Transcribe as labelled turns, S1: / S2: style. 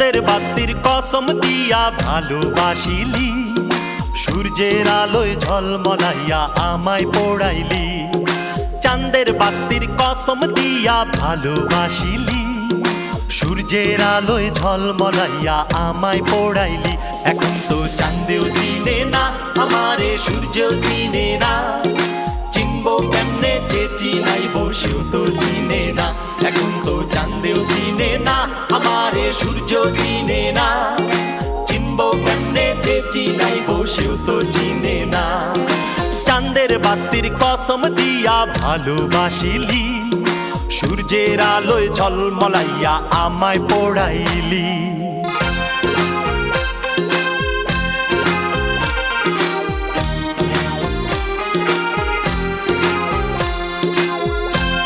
S1: চাঁদের বাতির কসম দিয়া ভালোবাসিলি, সূর্যের আলোয় ঝলমলাইয়া আমায় পোড়াইলি। চাঁদের বাতির কসম দিয়া ভালোবাসিলি, সূর্যের আলোয় ঝলমলাইয়া আমায় পোড়াইলি। এখন তো চাঁদেও চিনে না আমারে, সূর্যও চিনে না, চিনবো কেমনে যে চিনাইবো সেও তো চিনে না। এখন তো চাঁদেও চিনে না আমারে, সূর্য চিনে না, চিনবো কেমনে যে চিনাইবো সেও তো চিনে না। চাঁদের বাতির কসম দিয়া ভালোবাসিলি, সূর্যের আলোয় ঝলমলাইয়া আমায় পোড়াইলি।